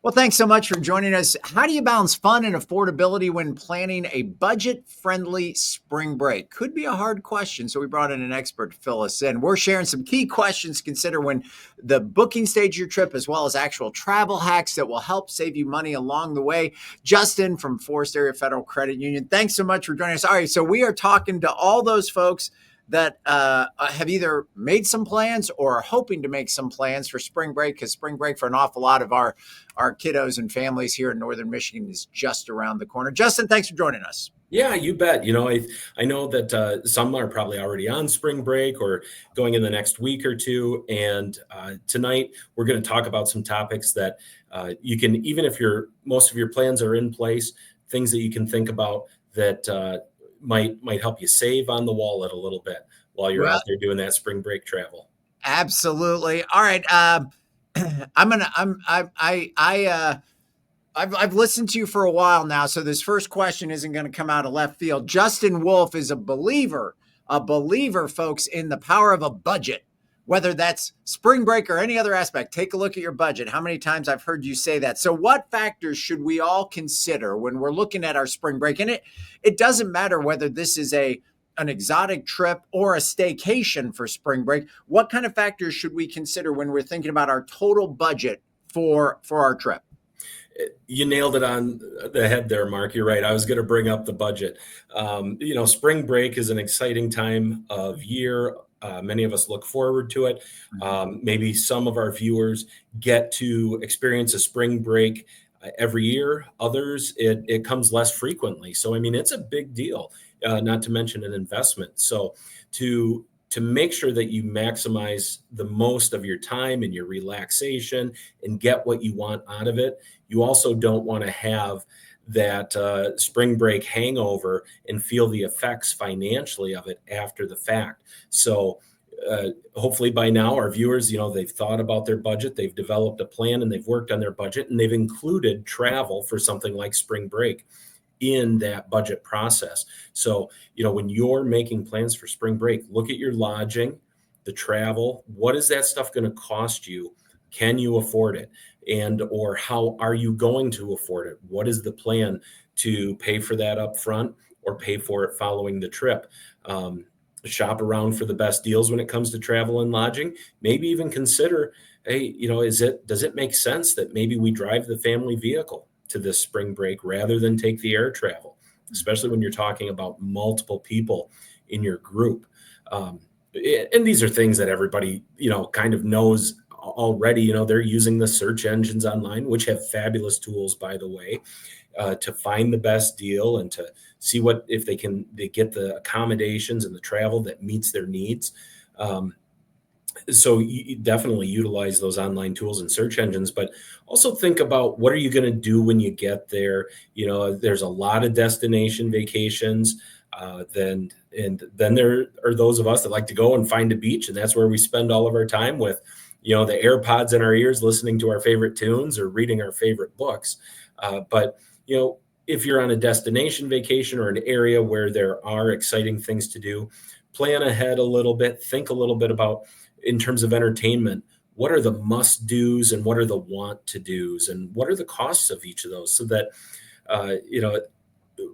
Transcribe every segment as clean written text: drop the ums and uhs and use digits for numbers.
Well, thanks so much for joining us. How do you balance fun and affordability when planning a budget-friendly spring break? Could be a hard question, so we brought in an expert to fill us in. We're sharing some key questions to consider when the booking stage of your trip, as well as actual travel hacks that will help save you money along the way. Justin from Forest Area Federal Credit Union, thanks so much for joining us. All right, so we are talking to all those folks that have either made some plans or are hoping to make some plans for spring break, because spring break for an awful lot of our kiddos and families here in Northern Michigan is just around the corner. Justin, thanks for joining us. Yeah, you bet. I know that some are probably already on spring break or going in the next week or two. And tonight we're going to talk about some topics that you can, even if most of your plans are in place, things that you can think about that might help you save on the wallet a little bit while you're Well, out there doing that spring break travel. absolutely. All right. I'm gonna. I've listened to you for a while now, so this first question isn't going to come out of left field. Justin Wolf is a believer, folks, in the power of a budget. Whether that's spring break or any other aspect, take a look at your budget. How many times I've heard you say that. So what factors should we all consider when we're looking at our spring break? And it doesn't matter whether this is an exotic trip or a staycation for spring break. What kind of factors should we consider when we're thinking about our total budget for our trip? You nailed it on the head there, Mark. You're right. I was going to bring up the budget. Spring break is an exciting time of year. Many of us look forward to it. Maybe some of our viewers get to experience a spring break every year. Others, it comes less frequently. So, I mean, it's a big deal, not to mention an investment. So to make sure that you maximize the most of your time and your relaxation and get what you want out of it, you also don't want to have that spring break hangover and feel the effects financially of it after the fact. So hopefully by now our viewers, they've thought about their budget, they've developed a plan and they've worked on their budget and they've included travel for something like spring break in that budget process. So, when you're making plans for spring break, look at your lodging, the travel. What is that stuff going to cost you? Can you afford it? And or how are you going to afford it? What is the plan to pay for that up front or pay for it following the trip? Shop around for the best deals when it comes to travel and lodging. Maybe even consider, hey, does it make sense that maybe we drive the family vehicle to this spring break rather than take the air travel, especially when you're talking about multiple people in your group. And these are things that everybody, kind of knows already. They're using the search engines online, which have fabulous tools, by the way, to find the best deal and to see if they get the accommodations and the travel that meets their needs. So you definitely utilize those online tools and search engines, but also think about what are you going to do when you get there. There's a lot of destination vacations. Then there are those of us that like to go and find a beach, and that's where we spend all of our time with, the AirPods in our ears, listening to our favorite tunes or reading our favorite books. But if you're on a destination vacation or an area where there are exciting things to do, plan ahead a little bit, think a little bit about, in terms of entertainment, what are the must do's and what are the want to do's and what are the costs of each of those, so that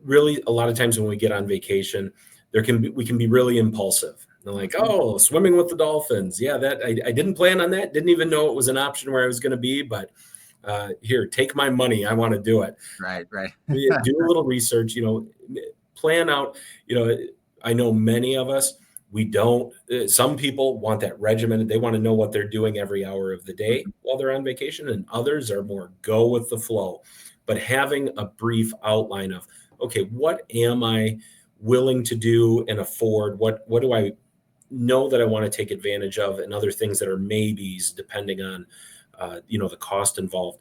really a lot of times when we get on vacation, we can be really impulsive. They're like, oh, swimming with the dolphins. Yeah, that I didn't plan on that. Didn't even know it was an option where I was going to be, but here, take my money. I want to do it. Right. Do a little research, plan out, I know many of us, we don't, some people want that regimented. They want to know what they're doing every hour of the day while they're on vacation, and others are more go with the flow. But having a brief outline of, okay, what am I willing to do and afford? What do I know that I want to take advantage of, and other things that are maybes depending on, the cost involved.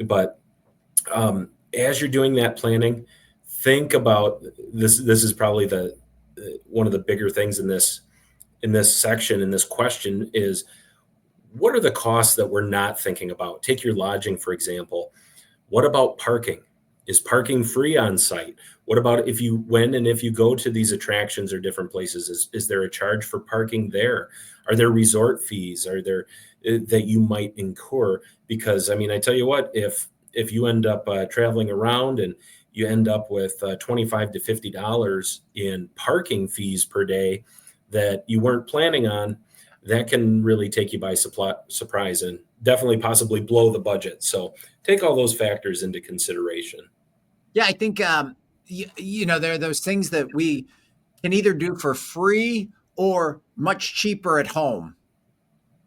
But as you're doing that planning, think about this. This is probably one of the bigger things in this section, in this question, is what are the costs that we're not thinking about? Take your lodging, for example. What about parking? Is parking free on site? What about if you go to these attractions or different places, is there a charge for parking there? Are there resort fees? Are there that you might incur? Because I mean, I tell you what, if if you end up traveling around and you end up with $25 to $50 in parking fees per day that you weren't planning on, that can really take you by surprise and definitely possibly blow the budget. So take all those factors into consideration. Yeah, I think there are those things that we can either do for free or much cheaper at home.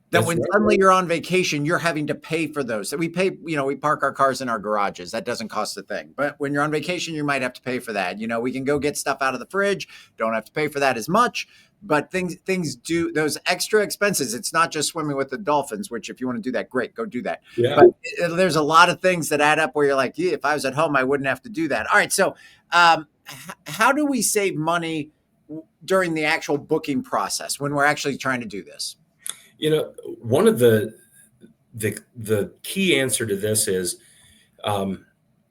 That That's when right. suddenly you're on vacation, you're having to pay for those. That we pay, we park our cars in our garages. That doesn't cost a thing. But when you're on vacation, you might have to pay for that. We can go get stuff out of the fridge, don't have to pay for that as much. But things do those extra expenses. It's not just swimming with the dolphins, which if you want to do that, great, go do that. Yeah. But there's a lot of things that add up where you're like, yeah, if I was at home, I wouldn't have to do that. All right. So how do we save money during the actual booking process when we're actually trying to do this? One of the key answer to this is,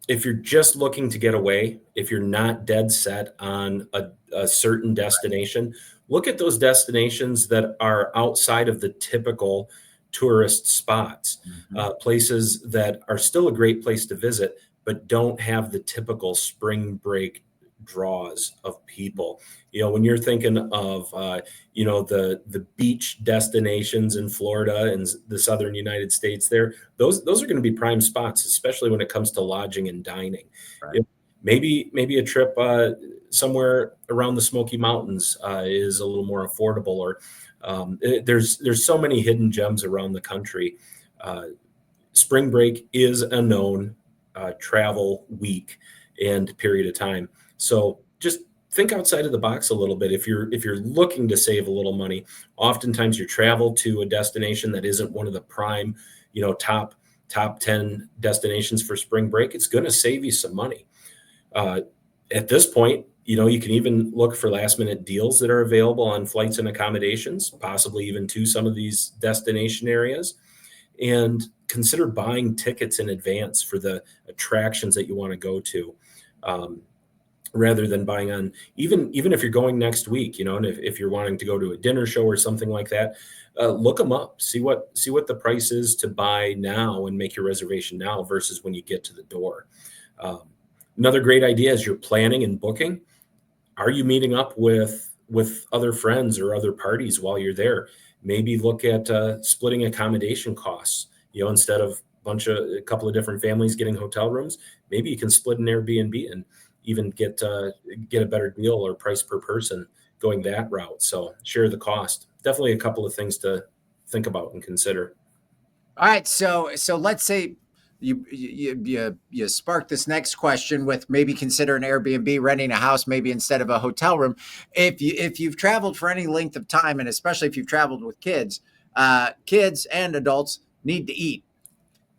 if you're just looking to get away, if you're not dead set on a certain destination, look at those destinations that are outside of the typical tourist spots, places that are still a great place to visit, but don't have the typical spring break draws of people. When you're thinking of, the beach destinations in Florida and the southern United States, those are going to be prime spots, especially when it comes to lodging and dining. Right. Maybe a trip somewhere around the Smoky Mountains is a little more affordable, or there's so many hidden gems around the country. Spring break is a known travel week and period of time. So just think outside of the box a little bit. If you're looking to save a little money, oftentimes you travel to a destination that isn't one of the prime, top 10 destinations for spring break. It's going to save you some money. At this point, you can even look for last minute deals that are available on flights and accommodations, possibly even to some of these destination areas, and consider buying tickets in advance for the attractions that you want to go to. Rather than buying on, even if you're going next week, and if you're wanting to go to a dinner show or something like that, look them up, see what the price is to buy now and make your reservation now versus when you get to the door. Another great idea is you're planning and booking. Are you meeting up with other friends or other parties while you're there? Maybe look at splitting accommodation costs. Instead of a couple of different families getting hotel rooms, maybe you can split an Airbnb and even get a better deal or price per person going that route. So share the cost. Definitely a couple of things to think about and consider. All right, so let's say you spark this next question with maybe consider an Airbnb, renting a house maybe instead of a hotel room. If you've traveled for any length of time, and especially if you've traveled with kids, kids and adults need to eat.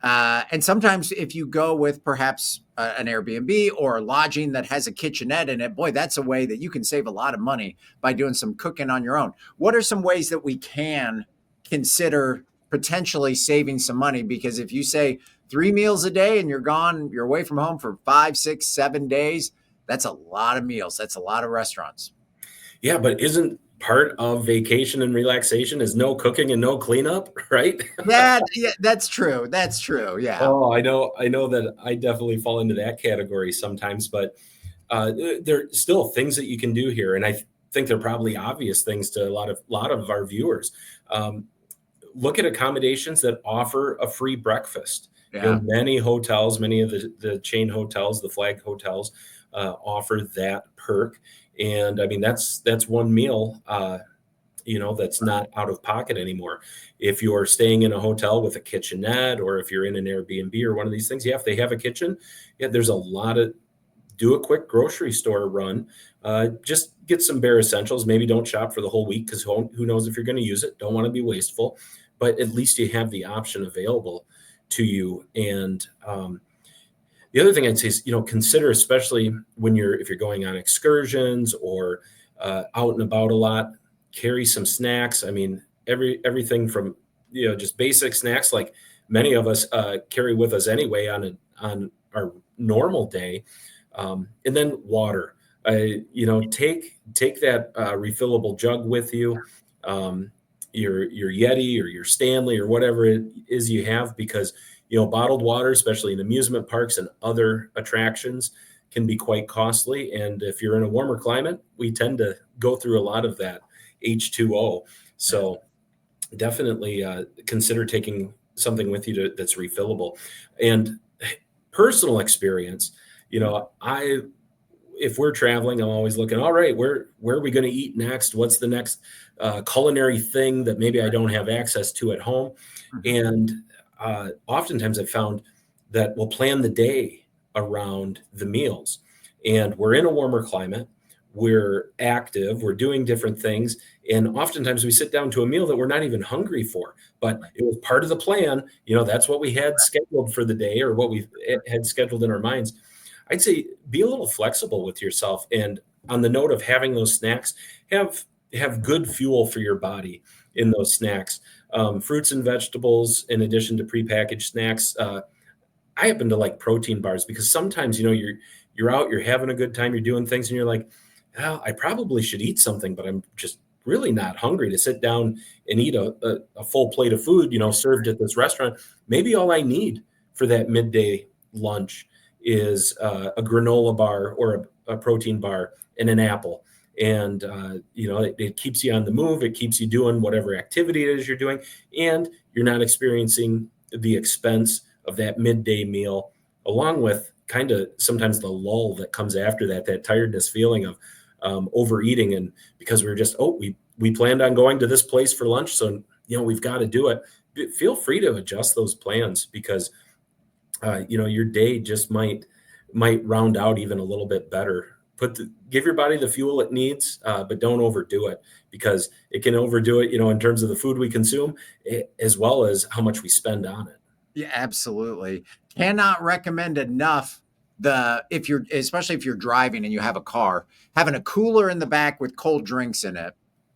And sometimes if you go with perhaps an Airbnb or lodging that has a kitchenette in it, boy, that's a way that you can save a lot of money by doing some cooking on your own. What are some ways that we can consider potentially saving some money? Because if you say 3 meals a day and you're away from home for 5, 6, 7 days, that's a lot of meals. That's a lot of restaurants. Yeah, but isn't part of vacation and relaxation is no cooking and no cleanup, right? Yeah, that's true. That's true. Yeah. Oh, I know that I definitely fall into that category sometimes, but there are still things that you can do here, and I think they're probably obvious things to a lot of our viewers. Look at accommodations that offer a free breakfast. Yeah. Many hotels, many of the chain hotels, the flag hotels, offer that perk, and I mean that's one meal. That's not out of pocket anymore. If you're staying in a hotel with a kitchenette, or if you're in an Airbnb or one of these things, yeah, if they have a kitchen, yeah, there's a lot of do a quick grocery store run. Just get some bare essentials. Maybe don't shop for the whole week because who knows if you're going to use it. Don't want to be wasteful, but at least you have the option available to you. And the other thing I'd say is, consider, especially if you're going on excursions or out and about a lot, carry some snacks. I mean, everything from, just basic snacks like many of us carry with us anyway on our normal day. And then water, take that refillable jug with you, your Yeti or your Stanley or whatever it is you have, because bottled water, especially in amusement parks and other attractions, can be quite costly. And if you're in a warmer climate, we tend to go through a lot of that H2O. So definitely consider taking something with you that's refillable. And personal experience, I if we're traveling, I'm always looking, all right, where are we going to eat next? What's the next culinary thing that maybe I don't have access to at home? Mhm. And oftentimes I've found that we'll plan the day around the meals. And we're in a warmer climate, we're active, we're doing different things. And oftentimes we sit down to a meal that we're not even hungry for, but it was part of the plan. That's what we had scheduled for the day, or what we had scheduled in our minds. I'd say be a little flexible with yourself. And on the note of having those snacks, have good fuel for your body in those snacks. Fruits and vegetables, in addition to prepackaged snacks. I happen to like protein bars because sometimes you're out, you're having a good time, you're doing things, and you're like, oh, I probably should eat something, but I'm just really not hungry to sit down and eat a full plate of food, served at this restaurant. Maybe all I need for that midday lunch is a granola bar or a protein bar and an apple. And it keeps you on the move. It keeps you doing whatever activity it is you're doing, and you're not experiencing the expense of that midday meal, along with kind of sometimes the lull that comes after that tiredness feeling of overeating. And because we're just, we planned on going to this place for lunch, so we've got to do it. Feel free to adjust those plans, because your day just might round out even a little bit better. Give your body the fuel it needs, but don't overdo it, because it can overdo it, in terms of the food we consume, as well as how much we spend on it. Yeah, absolutely. Cannot recommend enough especially if you're driving and you have a car, having a cooler in the back with cold drinks in it.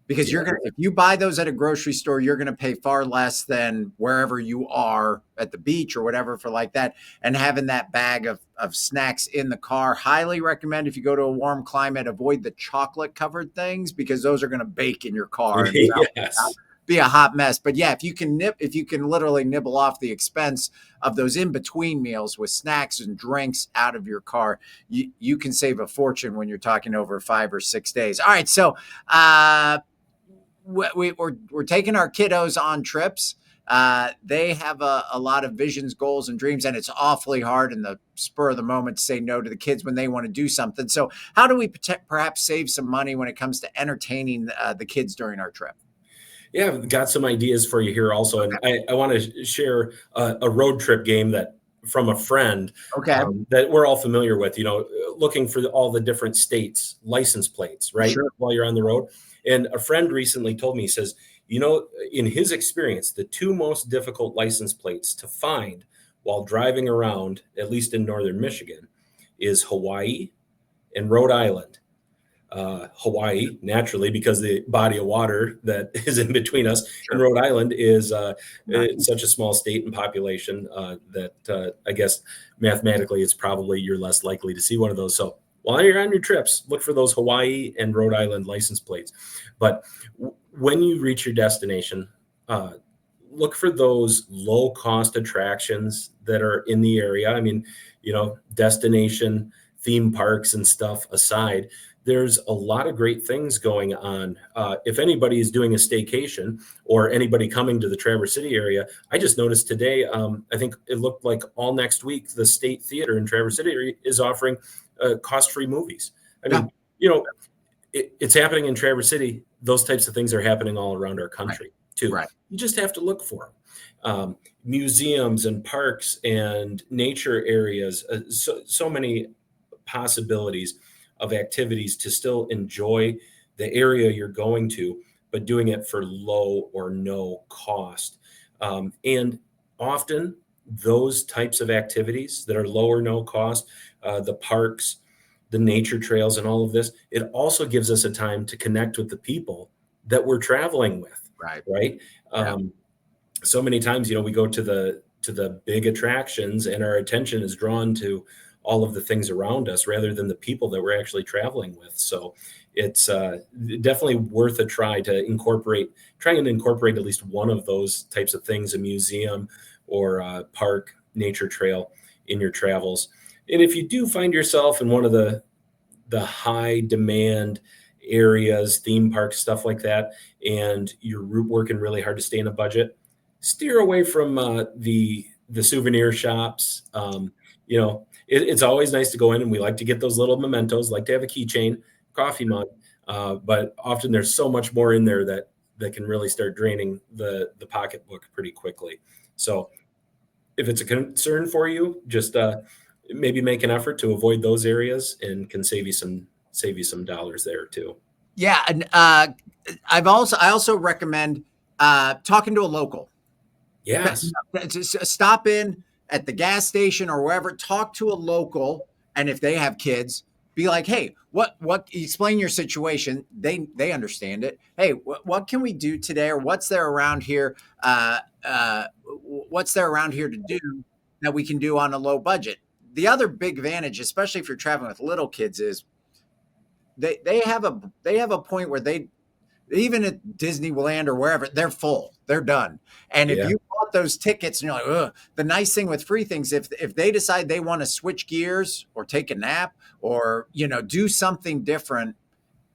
Because Yeah. if you buy those at a grocery store, you're gonna pay far less than wherever you are at the beach or whatever for like that. And having that bag of snacks in the car, highly recommend. If you go to a warm climate, avoid the chocolate covered things, because those are gonna bake in your car and Yes. be a hot mess. But yeah, if you can literally nibble off the expense of those in between meals with snacks and drinks out of your car, you can save a fortune when you're talking over 5 or 6 days. All right, so we're taking our kiddos on trips. They have a lot of visions, goals, and dreams, and it's awfully hard in the spur of the moment to say no to the kids when they want to do something. So how do we perhaps save some money when it comes to entertaining the kids during our trip? Yeah, I've got some ideas for you here also. And I want to share a road trip game from a friend Okay. that we're all familiar with, looking for all the different states' license plates, right? Sure. While you're on the road. And a friend recently told me, he says, in his experience, the two most difficult license plates to find while driving around, at least in northern Michigan, is Hawaii and Rhode Island. Hawaii, naturally, because the body of water that is in between us, and Rhode Island is it's such a small state and population that I guess mathematically it's probably you're less likely to see one of those. So while you're on your trips, look for those Hawaii and Rhode Island license plates. But when you reach your destination, look for those low cost attractions that are in the area. I mean, destination theme parks and stuff aside, there's a lot of great things going on. If anybody is doing a staycation, or anybody coming to the Traverse City area, I just noticed today, I think it looked like all next week, the State Theater in Traverse City is offering cost-free movies. I mean, it's happening in Traverse City. Those types of things are happening all around our country too. Right. You just have to look for them. Museums and parks and nature areas, so many possibilities of activities to still enjoy the area you're going to, but doing it for low or no cost. And often those types of activities that are low or no cost, the parks, the nature trails, and all of this, it also gives us a time to connect with the people that we're traveling with. Right. So many times, we go to the big attractions and our attention is drawn to all of the things around us rather than the people that we're actually traveling with. So it's definitely worth a try to try and incorporate at least one of those types of things, a museum or a park, nature trail in your travels. And if you do find yourself in one of the high demand areas, theme parks, stuff like that, and you're working really hard to stay in a budget, steer away from the souvenir shops. It's always nice to go in, and we like to get those little mementos, like to have a keychain, coffee mug, but often there's so much more in there that can really start draining the pocketbook pretty quickly. So if it's a concern for you, just maybe make an effort to avoid those areas, and can save you some dollars there too. Yeah, and I also recommend talking to a local. Yes. Just stop in at the gas station or wherever, talk to a local, and if they have kids, be like, hey, what explain your situation. They understand it. Hey, what can we do today, or what's there around here? What's there around here to do that we can do on a low budget? The other big advantage, especially if you're traveling with little kids, is they have a point where they, even at Disneyland or wherever, they're full, they're done. And if Yeah. you bought those tickets and you're like, ugh, the nice thing with free things, if they decide they want to switch gears or take a nap or, do something different,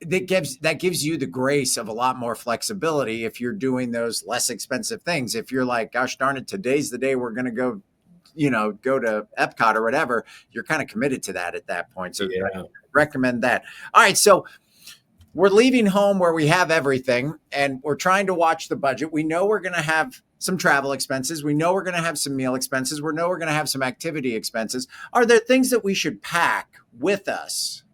that gives you the grace of a lot more flexibility if you're doing those less expensive things. If you're like, gosh darn it, today's the day we're going to go, go to Epcot or whatever, you're kind of committed to that at that point. So Yeah. I recommend that. All right. So we're leaving home where we have everything, and we're trying to watch the budget. We know we're going to have some travel expenses. We know we're going to have some meal expenses. We know we're going to have some activity expenses. Are there things that we should pack with us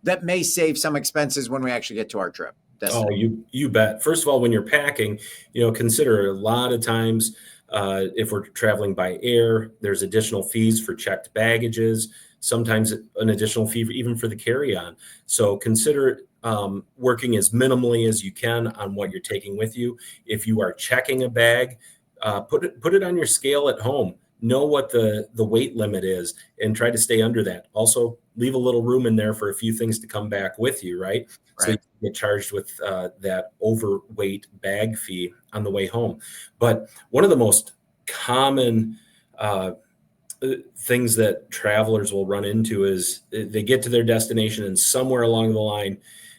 that may save some expenses when we actually get to our trip? Oh, you bet. First of all, when you're packing, consider a lot of times if we're traveling by air, there's additional fees for checked baggages, sometimes an additional fee even for the carry-on. So consider working as minimally as you can on what you're taking with you. If you are checking a bag, put it on your scale at home. Know what the weight limit is and try to stay under that. Also, leave a little room in there for a few things to come back with you, right? So you get charged with that overweight bag fee on the way home. But one of the most common things that travelers will run into is they get to their destination, and somewhere along the line,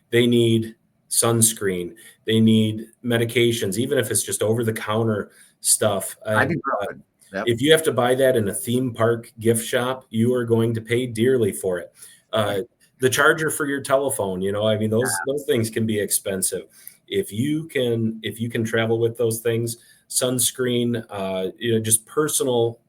they need sunscreen, they need medications, even if it's just over-the-counter stuff. Ibuprofen. Yep. If you have to buy that in a theme park gift shop, you are going to pay dearly for it. The charger for your telephone, those things can be expensive. If you can travel with those things, sunscreen, just personal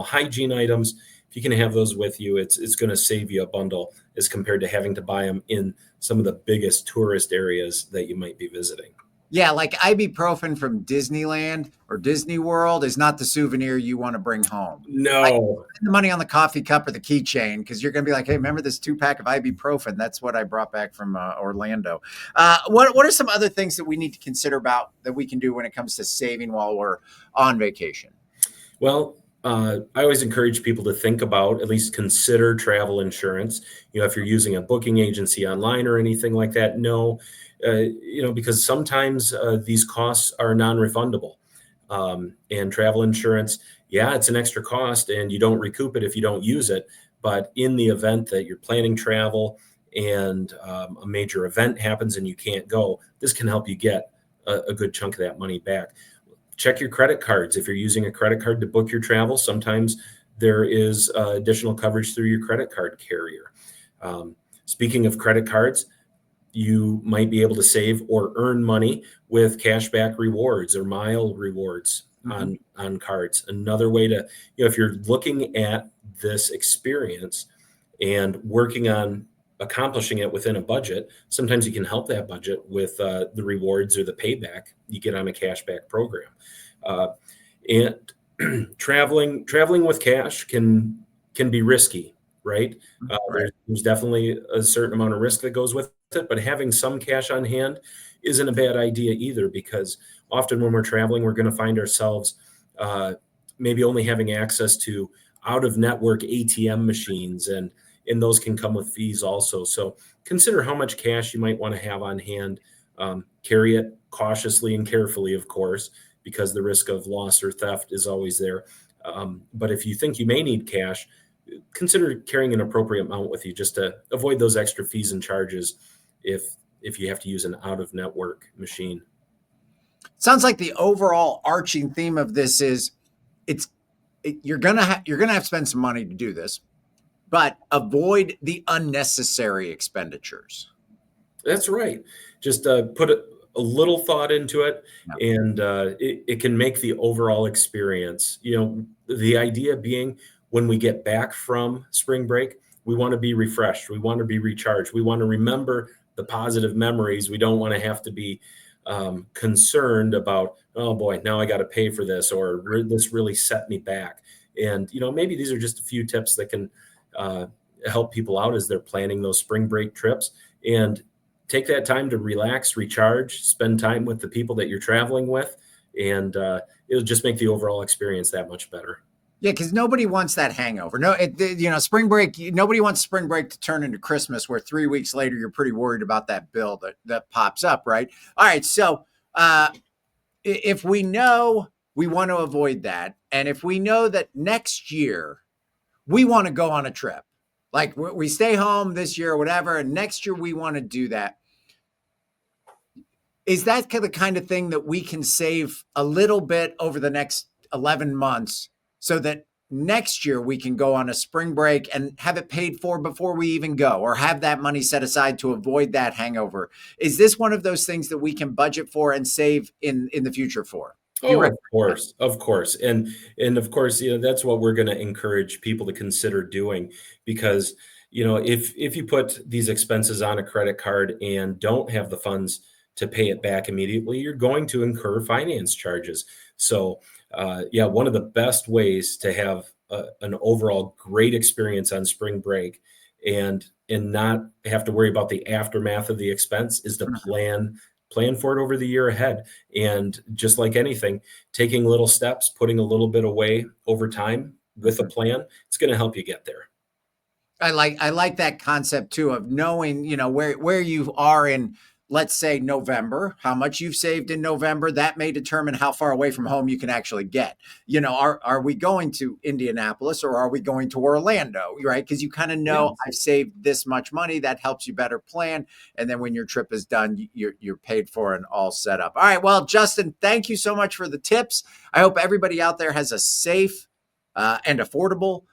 hygiene items, if you can have those with you, it's going to save you a bundle as compared to having to buy them in some of the biggest tourist areas that you might be visiting. Yeah, like ibuprofen from Disneyland or Disney World is not the souvenir you want to bring home. No. Spend the money on the coffee cup or the keychain, because you're going to be like, hey, remember this 2-pack of ibuprofen? That's what I brought back from Orlando. What are some other things that we need to consider that we can do when it comes to saving while we're on vacation? Well, I always encourage people to think about, at least consider travel insurance. If you're using a booking agency online or anything like that, no. Because sometimes these costs are non-refundable. And travel insurance, it's an extra cost and you don't recoup it if you don't use it. But in the event that you're planning travel and a major event happens and you can't go, this can help you get a good chunk of that money back. Check your credit cards. If you're using a credit card to book your travel, sometimes there is additional coverage through your credit card carrier. Speaking of credit cards, you might be able to save or earn money with cashback rewards or mile rewards on cards. Another way to, if you're looking at this experience and working on accomplishing it within a budget, sometimes you can help that budget with the rewards or the payback you get on a cashback program. And traveling with cash can be risky, right? There's definitely a certain amount of risk that goes with it, but having some cash on hand isn't a bad idea either, because often when we're traveling, we're going to find ourselves maybe only having access to out-of-network ATM machines, and those can come with fees also. So consider how much cash you might want to have on hand. Carry it cautiously and carefully, of course, because the risk of loss or theft is always there. But if you think you may need cash, consider carrying an appropriate amount with you just to avoid those extra fees and charges if you have to use an out-of-network machine. Sounds like the overall arching theme of this is you're gonna have to spend some money to do this, but avoid the unnecessary expenditures. That's right. Just put a little thought into it, Yeah. and it can make the overall experience. The idea being when we get back from spring break, we want to be refreshed. We want to be recharged. We want to remember the positive memories. We don't want to have to be concerned about, oh boy, now I got to pay for this, or this really set me back. And maybe these are just a few tips that can help people out as they're planning those spring break trips. And take that time to relax, recharge, spend time with the people that you're traveling with, and it'll just make the overall experience that much better. Yeah, because nobody wants that hangover. No, spring break. Nobody wants spring break to turn into Christmas, where 3 weeks later you're pretty worried about that bill that pops up, right? All right, so if we know we want to avoid that, and if we know that next year we want to go on a trip, like we stay home this year or whatever, and next year we want to do that, is that the kind of thing that we can save a little bit over the next 11 months so that next year we can go on a spring break and have it paid for before we even go, or have that money set aside to avoid that hangover? Is this one of those things that we can budget for and save in the future for? Oh, of course, and of course, that's what we're going to encourage people to consider doing, because if you put these expenses on a credit card and don't have the funds to pay it back immediately, you're going to incur finance charges. So, one of the best ways to have an overall great experience on spring break and not have to worry about the aftermath of the expense is to plan for it over the year ahead. And just like anything, taking little steps, putting a little bit away over time with a plan, it's going to help you get there. I like that concept too, of knowing, where you are in, let's say, November, how much you've saved in November. That may determine how far away from home you can actually get. Are we going to Indianapolis or are we going to Orlando, right? Because you kind of know, I've saved this much money. That helps you better plan. And then when your trip is done, you're paid for and all set up. All right. Well, Justin, thank you so much for the tips. I hope everybody out there has a safe and affordable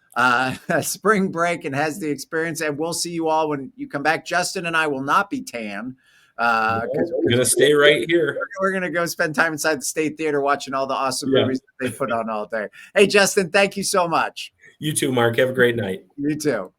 spring break and has the experience. And we'll see you all when you come back. Justin and I will not be tan. Because we're going to stay right here. We're going to go spend time inside the State Theater watching all the awesome movies that they put on all day. Hey, Justin, thank you so much. You too, Mark. Have a great night. You too.